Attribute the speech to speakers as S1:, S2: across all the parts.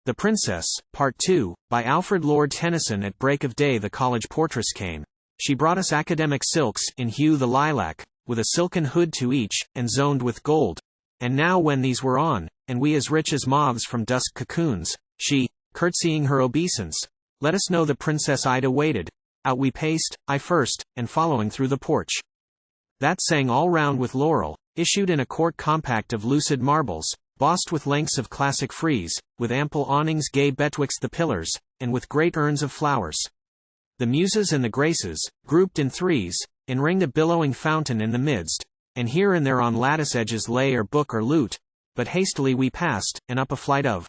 S1: The Princess, Part 2, by Alfred. Lord Tennyson. At break of day the College Portress came. She brought us academic silks, in hue the lilac, with a silken hood to each, and zoned with gold. And now when these were on, and we as rich as moths from dusk cocoons, she, curtseying her obeisance, let us know the Princess Ida waited. Out we paced, I first, and following through the porch. That sang all round with laurel, issued in a court compact of lucid marbles, bossed with lengths of classic frieze, with ample awnings gay betwixt the pillars, and with great urns of flowers. The Muses and the Graces, grouped in threes, enringed a billowing fountain in the midst, and here and there on lattice edges lay or book or lute, but hastily we passed, and up a flight of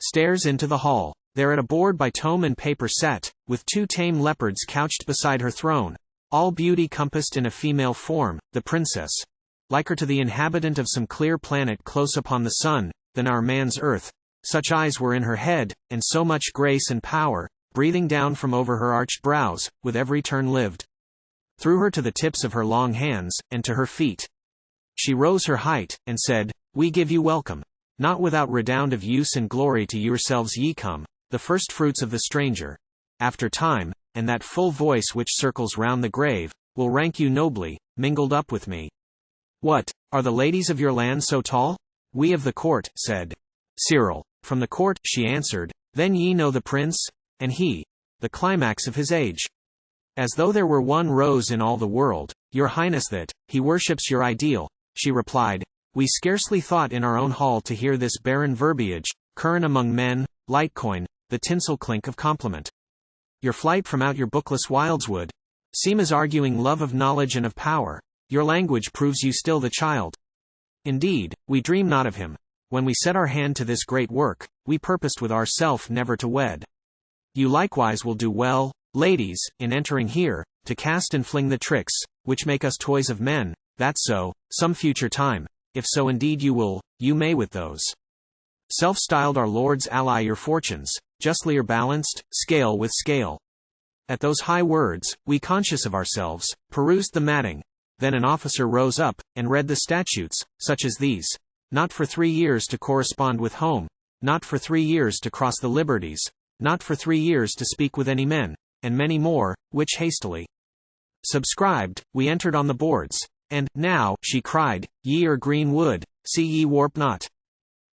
S1: stairs into the hall. There at a board by tome and paper sat, with two tame leopards couched beside her throne, all beauty compassed in a female form, the Princess. Liker to the inhabitant of some clear planet close upon the sun, than our man's earth, such eyes were in her head, and so much grace and power, breathing down from over her arched brows, with every turn lived through her to the tips of her long hands, and to her feet. She rose her height, and said, We give you welcome. Not without redound of use and glory to yourselves ye come, the first fruits of the stranger. After time, and that full voice which circles round the grave, will rank you nobly, mingled up with me. What, are the ladies of your land so tall? We of the court, said Cyril. From the court, she answered, then ye know the prince, and he, the climax of his age. As though there were one rose in all the world, your highness that, he worships your ideal, she replied, we scarcely thought in our own hall to hear this barren verbiage, current among men, litecoin, the tinsel clink of compliment. Your flight from out your bookless wilds would seem as arguing love of knowledge and of power. Your language proves you still the child. Indeed, we dream not of him. When we set our hand to this great work, we purposed with ourself never to wed. You likewise will do well, ladies, in entering here, to cast and fling the tricks, which make us toys of men, that so, some future time, if so indeed you will, you may with those self-styled our lords ally your fortunes, justly are balanced, scale with scale. At those high words, we conscious of ourselves, perused the matting. Then an officer rose up, and read the statutes, such as these. Not for 3 years to correspond with home, not for 3 years to cross the liberties, not for 3 years to speak with any men, and many more, which hastily subscribed, we entered on the boards. And, now, she cried, ye are green wood, see ye warp not.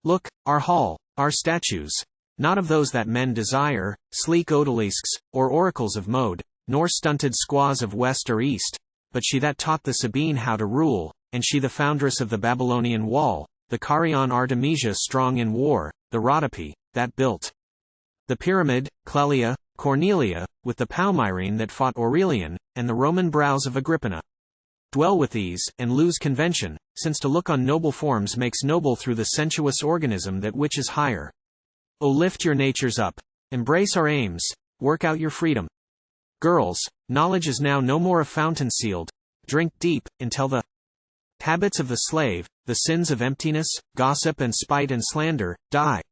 S1: Look, our hall, our statues, not of those that men desire, sleek odalisques, or oracles of mode, nor stunted squaws of west or east, but she that taught the Sabine how to rule, and she the foundress of the Babylonian wall, the Carian Artemisia strong in war, the Rhodope, that built the pyramid, Clelia, Cornelia, with the Palmyrene that fought Aurelian, and the Roman brows of Agrippina. Dwell with these, and lose convention, since to look on noble forms makes noble through the sensuous organism that which is higher. O lift your natures up, embrace our aims, work out your freedom. Girls, knowledge is now no more a fountain sealed, drink deep, until the habits of the slave, the sins of emptiness, gossip and spite and slander, die.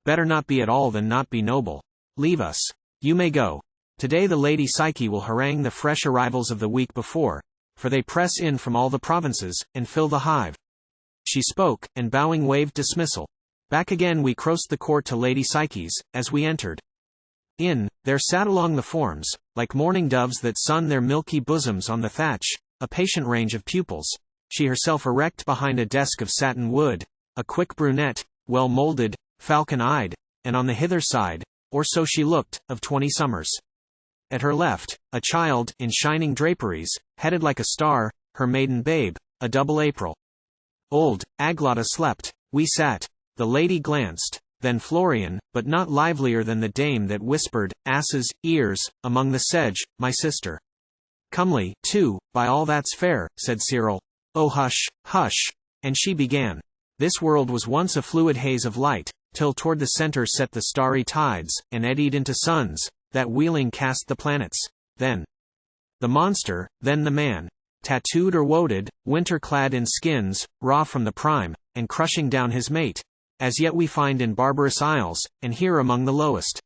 S1: Better not be at all than not be noble. Leave us. You may go. Today the Lady Psyche will harangue the fresh arrivals of the week before, for they press in from all the provinces, and fill the hive. She spoke, and bowing waved dismissal. Back again we crossed the court to Lady Psyche's, as we entered. There sat along the forms, like morning doves that sun their milky bosoms on the thatch, a patient range of pupils, she herself erect behind a desk of satin wood, a quick brunette, well moulded, falcon-eyed, and on the hither side, or so she looked, of 20 summers. At her left, a child, in shining draperies, headed like a star, her maiden babe, a double April. Old Aglatta slept, we sat, the lady glanced, then Florian, but not livelier than the dame that whispered, asses' ears, among the sedge, my sister. Comely, too, by all that's fair, said Cyril. Oh hush, hush, and she began. This world was once a fluid haze of light, till toward the center set the starry tides, and eddied into suns, that wheeling cast the planets. Then the monster, then the man, tattooed or woaded, winter-clad in skins, raw from the prime, and crushing down his mate, as yet we find in barbarous isles, and here among the lowest.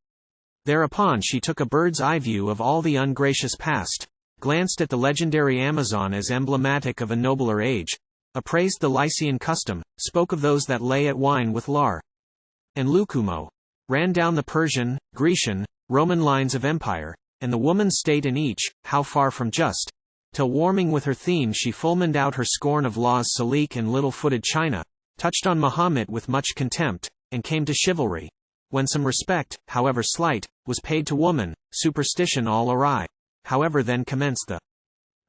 S1: Thereupon she took a bird's-eye view of all the ungracious past, glanced at the legendary Amazon as emblematic of a nobler age, appraised the Lycian custom, spoke of those that lay at wine with Lar and Lucumo, ran down the Persian, Grecian, Roman lines of empire, and the woman's state in each, how far from just, till warming with her theme she fulmined out her scorn of law's silk and little-footed China, touched on Mahomet with much contempt, and came to chivalry, when some respect, however slight, was paid to woman, superstition all awry. However then commenced the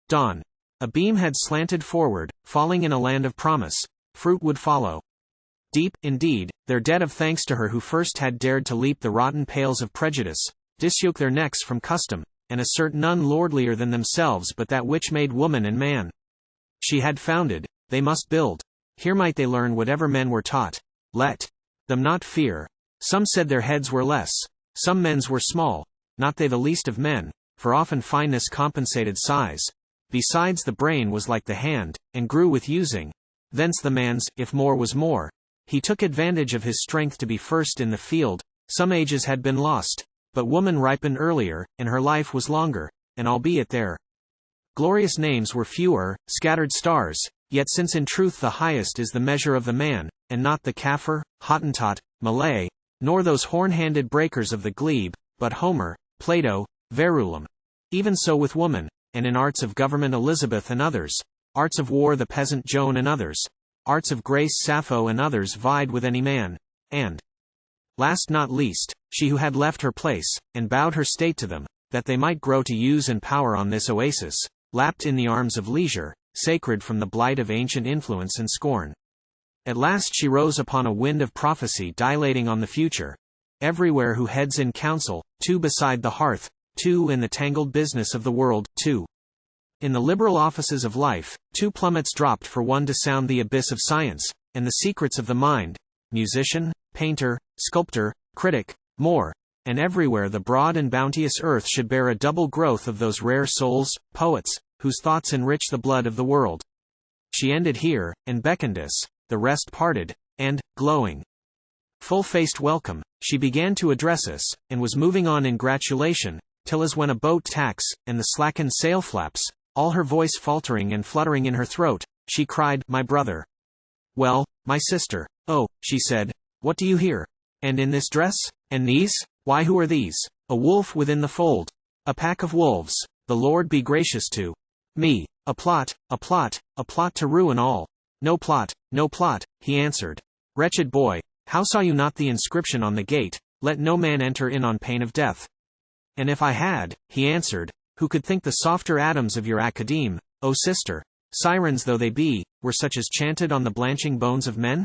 S1: dawn. A beam had slanted forward, falling in a land of promise, fruit would follow. Deep, indeed, their debt of thanks to her who first had dared to leap the rotten pails of prejudice, disyoke their necks from custom, and assert none lordlier than themselves but that which made woman and man. She had founded, they must build. Here might they learn whatever men were taught. Let them not fear. Some said their heads were less, some men's were small, not they the least of men, for often fineness compensated size. Besides the brain was like the hand, and grew with using. Thence the man's, if more was more. He took advantage of his strength to be first in the field. Some ages had been lost, but woman ripened earlier, and her life was longer, and albeit their glorious names were fewer, scattered stars, yet since in truth the highest is the measure of the man, and not the Kaffir, Hottentot, Malay, nor those horn-handed breakers of the glebe, but Homer, Plato, Verulam. Even so with woman, and in arts of government Elizabeth and others, arts of war the peasant Joan and others, arts of grace Sappho and others vied with any man, and, last not least, she who had left her place, and bowed her state to them, that they might grow to use and power on this oasis, lapped in the arms of leisure, sacred from the blight of ancient influence and scorn. At last she rose upon a wind of prophecy dilating on the future. Everywhere who heads in council, two beside the hearth, two in the tangled business of the world, two in the liberal offices of life, two plummets dropped for one to sound the abyss of science, and the secrets of the mind, musician, painter, sculptor, critic, more, and everywhere the broad and bounteous earth should bear a double growth of those rare souls, poets, whose thoughts enrich the blood of the world. She ended here, and beckoned us, the rest parted, and, glowing, full-faced welcome, she began to address us, and was moving on in gratulation, till as when a boat tacks, and the slackened sail flaps, all her voice faltering and fluttering in her throat, she cried, "My brother." "Well, my sister." "Oh," she said, "what do you hear? And in this dress? And these? Why, who are these?" "A wolf within the fold. A pack of wolves. The Lord be gracious to me. A plot, a plot, a plot to ruin all." "No plot, no plot," he answered. "Wretched boy, how saw you not the inscription on the gate, 'Let no man enter in on pain of death'?" "And if I had," he answered, "who could think the softer atoms of your academe, O sister, sirens though they be, were such as chanted on the blanching bones of men?"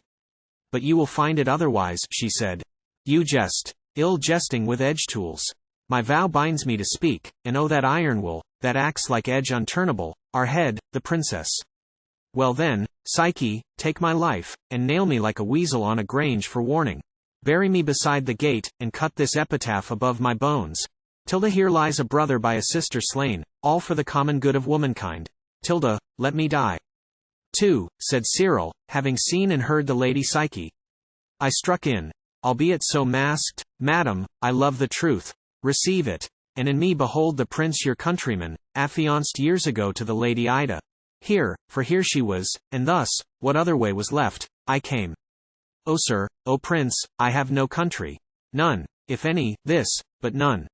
S1: "But you will find it otherwise," she said. "You jest, ill jesting with edge tools. My vow binds me to speak, and oh that iron will, that axe like edge unturnable, our head, the princess. Well then, Psyche, take my life, and nail me like a weasel on a grange for warning. Bury me beside the gate, and cut this epitaph above my bones. Tilda, here lies a brother by a sister slain, all for the common good of womankind. Tilda, let me die." "Too," said Cyril, having seen and heard the lady Psyche. I struck in. "Albeit so masked, madam, I love the truth. Receive it. And in me behold the prince your countryman, affianced years ago to the lady Ida. Here, for here she was, and thus, what other way was left, I came. O sir, O prince, I have no country. None, if any, this, but none.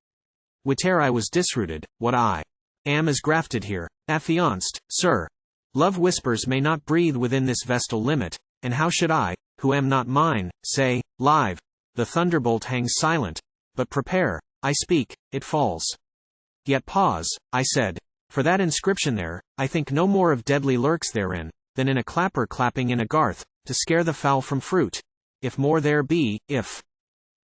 S1: Whate'er I was disrooted, what I am is grafted here, affianced, sir. Love whispers may not breathe within this vestal limit, and how should I, who am not mine, say, live? The thunderbolt hangs silent, but prepare, I speak, it falls. Yet pause, I said, for that inscription there, I think no more of deadly lurks therein, than in a clapper clapping in a garth, to scare the fowl from fruit. If more there be, if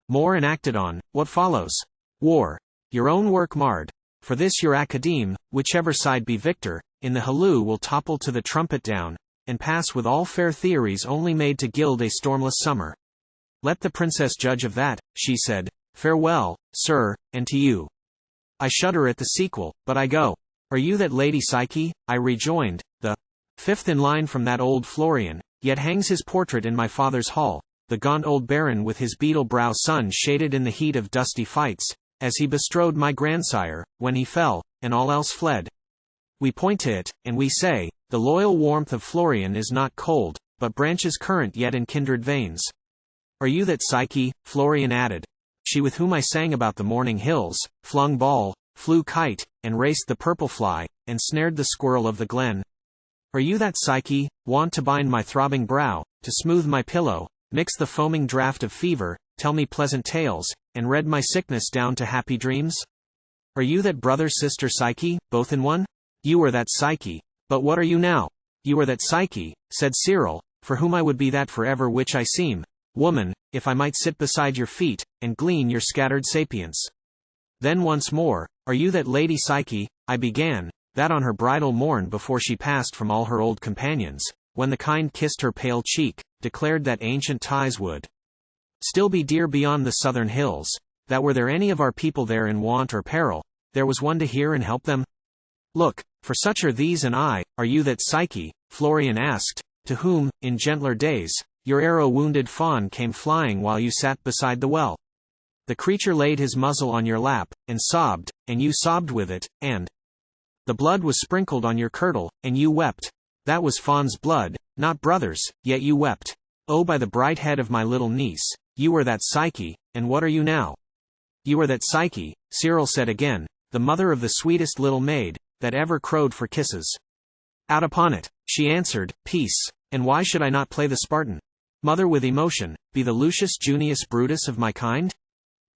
S1: more enacted on, what follows? War. Your own work marred. For this your academe, whichever side be victor, in the halloo will topple to the trumpet down, and pass with all fair theories only made to gild a stormless summer. Let the princess judge of that, she said. Farewell, sir, and to you. I shudder at the sequel, but I go. Are you that lady Psyche? I rejoined, the fifth in line from that old Florian, yet hangs his portrait in my father's hall, the gaunt old baron with his beetle brow sun shaded in the heat of dusty fights, as he bestrode my grandsire, when he fell, and all else fled. We point to it, and we say, the loyal warmth of Florian is not cold, but branches current yet in kindred veins. Are you that Psyche? Florian added. she with whom I sang about the morning hills, flung ball, flew kite, and raced the purple fly, and snared the squirrel of the glen? Are you that Psyche, wont to bind my throbbing brow, to smooth my pillow, mix the foaming draught of fever, tell me pleasant tales, and read my sickness down to happy dreams? Are you that brother-sister Psyche, both in one? You are that Psyche. But what are you now? You are that Psyche, said Cyril, for whom I would be that forever which I seem, woman, if I might sit beside your feet, and glean your scattered sapience. Then once more, are you that Lady Psyche, I began, that on her bridal morn before she passed from all her old companions, when the kind kissed her pale cheek, declared that ancient ties would still be dear beyond the southern hills, that were there any of our people there in want or peril, there was one to hear and help them? Look, for such are these and I, are you that Psyche, Florian asked, to whom, in gentler days, your arrow-wounded fawn came flying while you sat beside the well? The creature laid his muzzle on your lap, and you sobbed with it, and the blood was sprinkled on your kirtle, and you wept. That was fawn's blood, not brother's, yet you wept. Oh, by the bright head of my little niece, you were that Psyche, and what are you now? You are that Psyche, Cyril said again, the mother of the sweetest little maid, that ever crowed for kisses. Out upon it, she answered, peace, and why should I not play the Spartan? Mother with emotion, be the Lucius Junius Brutus of my kind?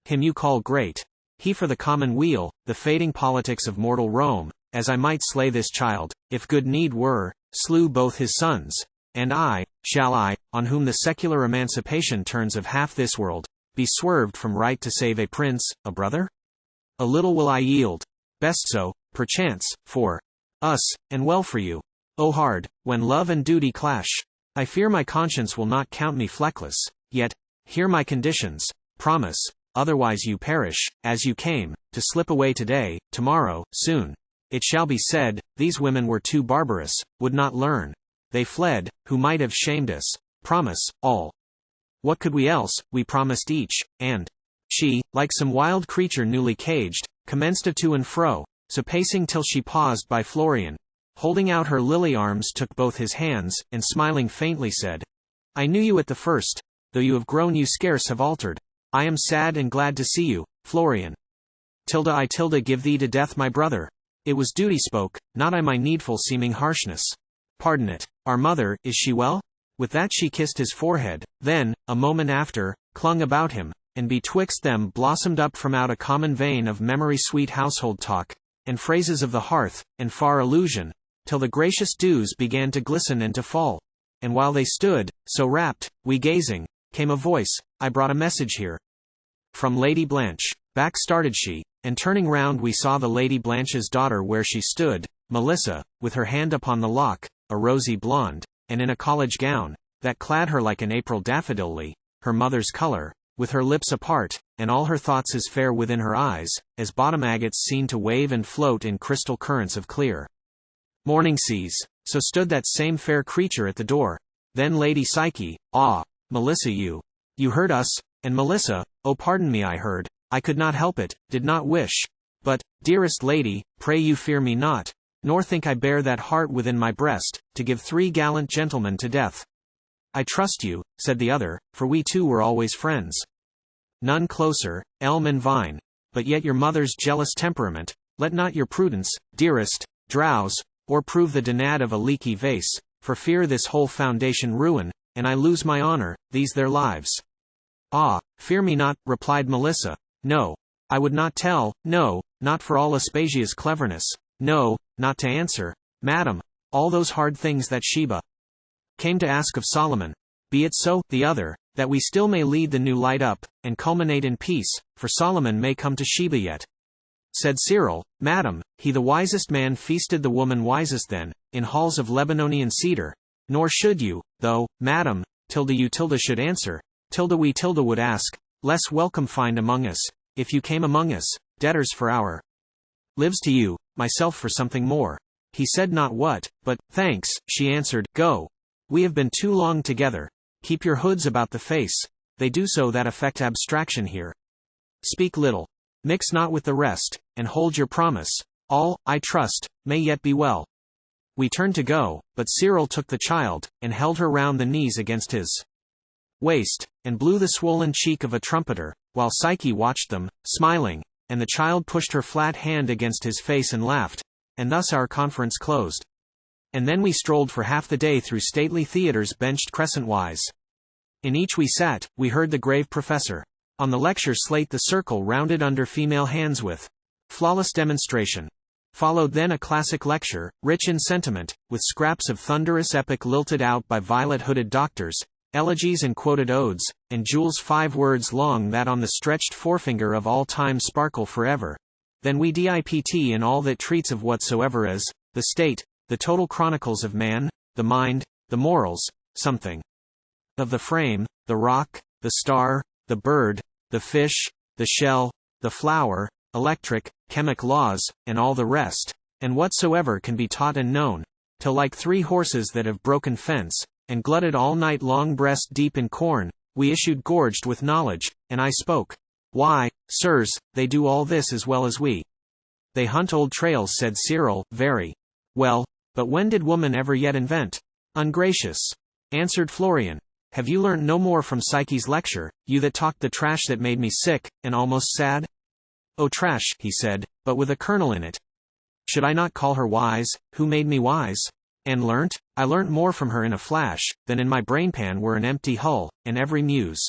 S1: Him you call great. He for the common weal, the fading politics of mortal Rome, as I might slay this child, if good need were, slew both his sons, and shall I, on whom the secular emancipation turns of half this world, be swerved from right to save a prince, a brother? A little will I yield. Best so, perchance, for us, and well for you. O hard, when love and duty clash. I fear my conscience will not count me fleckless, yet, hear my conditions, promise, otherwise you perish, as you came, to slip away today, tomorrow, soon. It shall be said, these women were too barbarous, would not learn. They fled, who might have shamed us. Promise, all. What could we else? We promised each, and she, like some wild creature newly caged, commenced a to and fro, so pacing till she paused by Florian, holding out her lily arms, took both his hands, and smiling faintly said, I knew you at the first, though you have grown you scarce have altered. I am sad and glad to see you, Florian. I give thee to death my brother. It was duty spoke, not I my needful seeming harshness. Pardon it. Our mother, is she well? With that she kissed his forehead, then, a moment after, clung about him, and betwixt them blossomed up from out a common vein of memory sweet household talk, and phrases of the hearth, and far allusion, till the gracious dews began to glisten and to fall. And while they stood, so rapt, we gazing, came a voice, I brought a message here. From Lady Blanche. Back started she, and turning round we saw the Lady Blanche's daughter where she stood, Melissa, with her hand upon the lock, a rosy blonde, and in a college gown, that clad her like an April daffodilly, her mother's color, with her lips apart, and all her thoughts as fair within her eyes, as bottom agates seen to wave and float in crystal currents of clear morning seas. So stood that same fair creature at the door. Then Lady Psyche, Melissa you heard us, and Melissa, oh pardon me I heard, I could not help it, did not wish. But, dearest lady, pray you fear me not, nor think I bear that heart within my breast, to give 3 gallant gentlemen to death. I trust you, said the other, for we two were always friends. None closer, elm and vine. But yet your mother's jealous temperament, let not your prudence, dearest, drowse, or prove the denad of a leaky vase, for fear this whole foundation ruin, and I lose my honor, these their lives. Fear me not, replied Melissa. No, I would not tell, no, not for all Aspasia's cleverness, no, not to answer, madam, all those hard things that Sheba came to ask of Solomon. Be it so, the other, that we still may lead the new light up, and culminate in peace, for Solomon may come to Sheba yet. Said Cyril, madam, he the wisest man feasted the woman wisest then, in halls of Lebanonian cedar, nor should you, though, madam, you should answer, we would ask, less welcome find among us, if you came among us, debtors for our lives to you, myself for something more. He said not what, but, thanks, she answered, go. We have been too long together. Keep your hoods about the face, they do so that affect abstraction here. Speak little. Mix not with the rest, and hold your promise. All, I trust, may yet be well. We turned to go, but Cyril took the child, and held her round the knees against his waist, and blew the swollen cheek of a trumpeter, while Psyche watched them, smiling, and the child pushed her flat hand against his face and laughed, and thus our conference closed. And then we strolled for half the day through stately theaters benched crescentwise. In each we sat, we heard the grave professor. On the lecture slate the circle rounded under female hands with flawless demonstration. Followed then a classic lecture, rich in sentiment, with scraps of thunderous epic lilted out by violet-hooded doctors, elegies and quoted odes, and Jules' 5 words long that on the stretched forefinger of all time sparkle forever. Then we dipt in all that treats of whatsoever is, the state, the total chronicles of man, the mind, the morals, something of the frame, the rock, the star, the bird, the fish, the shell, the flower, electric, chemic laws, and all the rest, and whatsoever can be taught and known, till like 3 horses that have broken fence, and glutted all night long breast deep in corn, we issued gorged with knowledge, and I spoke. Why, sirs, they do all this as well as we. They hunt old trails, said Cyril, very well, but when did woman ever yet invent? Ungracious, answered Florian. Have you learnt no more from Psyche's lecture, you that talked the trash that made me sick, and almost sad? Oh trash, he said, but with a kernel in it. Should I not call her wise, who made me wise? And learnt? I learnt more from her in a flash, than in my brainpan were an empty hull, and every muse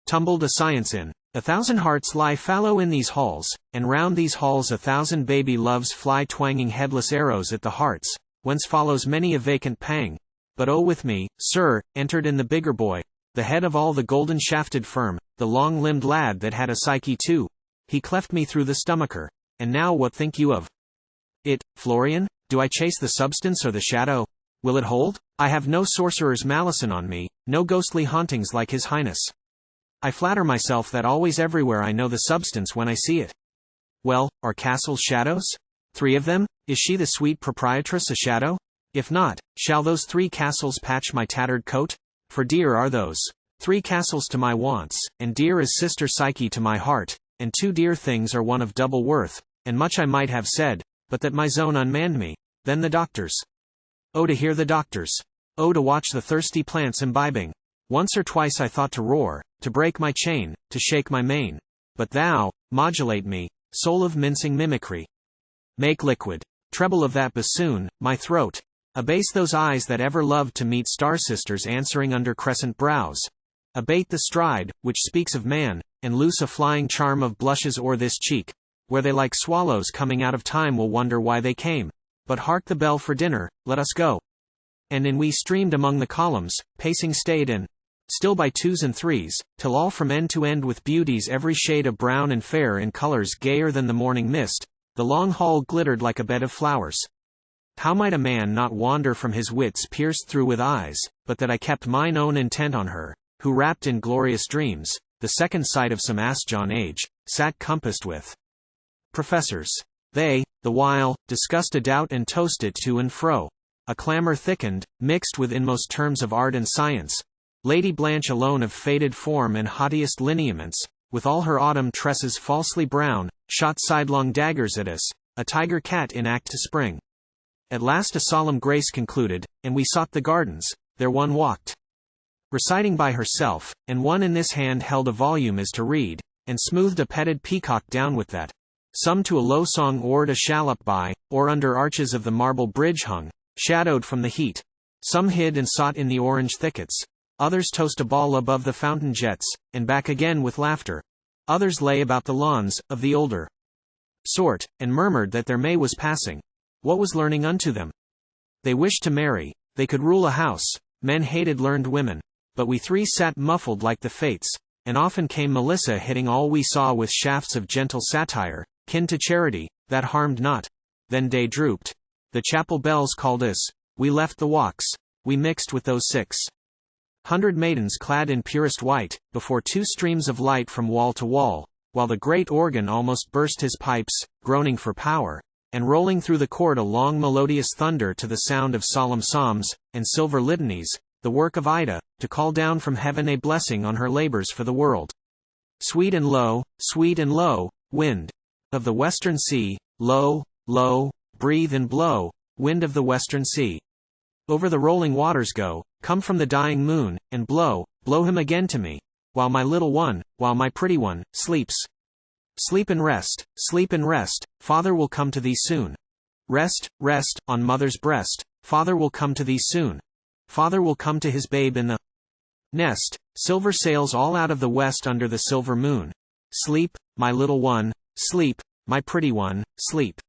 S1: tumbled a science in. 1,000 hearts lie fallow in these halls, and round these halls 1,000 baby loves fly twanging headless arrows at the hearts, whence follows many a vacant pang. But oh with me, sir, entered in the bigger boy, the head of all the golden-shafted firm, the long-limbed lad that had a Psyche too. He cleft me through the stomacher. And now what think you of it, Florian? Do I chase the substance or the shadow? Will it hold? I have no sorcerer's malison on me, no ghostly hauntings like his highness. I flatter myself that always everywhere I know the substance when I see it. Well, are castles shadows? 3 of them? Is she the sweet proprietress a shadow? If not, shall those 3 castles patch my tattered coat? For dear are those 3 castles to my wants, and dear is sister Psyche to my heart, and 2 dear things are one of double worth, and much I might have said, but that my zone unmanned me. Then the doctors. Oh to hear the doctors. Oh to watch the thirsty plants imbibing. Once or twice I thought to roar, to break my chain, to shake my mane. But thou, modulate me, soul of mincing mimicry. Make liquid, treble of that bassoon, my throat. Abase those eyes that ever loved to meet star-sisters answering under crescent brows. Abate the stride, which speaks of man, and loose a flying charm of blushes o'er this cheek, where they like swallows coming out of time will wonder why they came. But hark the bell for dinner, let us go. And in we streamed among the columns, pacing stayed and still by 2s and 3s, till all from end to end with beauties every shade of brown and fair in colors gayer than the morning mist, the long hall glittered like a bed of flowers. How might a man not wander from his wits pierced through with eyes, but that I kept mine own intent on her, who wrapped in glorious dreams, the second sight of some John age, sat compassed with professors. They, the while, discussed a doubt and toasted to and fro. A clamor thickened, mixed with inmost terms of art and science. Lady Blanche alone of faded form and haughtiest lineaments, with all her autumn tresses falsely brown, shot sidelong daggers at us, a tiger cat in act to spring. At last a solemn grace concluded, and we sought the gardens. There one walked, reciting by herself, and one in this hand held a volume as to read, and smoothed a petted peacock down with that. Some to a low song oared a shallop by, or under arches of the marble bridge hung, shadowed from the heat. Some hid and sought in the orange thickets. Others toast a ball above the fountain jets, and back again with laughter. Others lay about the lawns, of the older sort, and murmured that their May was passing. What was learning unto them? They wished to marry. They could rule a house. Men hated learned women. But we 3 sat muffled like the fates, and often came Melissa hitting all we saw with shafts of gentle satire, kin to charity, that harmed not. Then day drooped. The chapel bells called us. We left the walks. We mixed with those 600 maidens clad in purest white, before 2 streams of light from wall to wall, while the great organ almost burst his pipes, groaning for power, and rolling through the court a long melodious thunder to the sound of solemn psalms, and silver litanies, the work of Ida, to call down from heaven a blessing on her labors for the world. Sweet and low, wind of the western sea, low, breathe and blow, wind of the western sea. Over the rolling waters go, come from the dying moon, and blow him again to me. while my little one, while my pretty one, sleeps. Sleep and rest, father will come to thee soon. Rest, rest, on mother's breast, father will come to thee soon. Father will come to his babe in the nest, silver sails all out of the west under the silver moon. Sleep, my little one, sleep, my pretty one, sleep.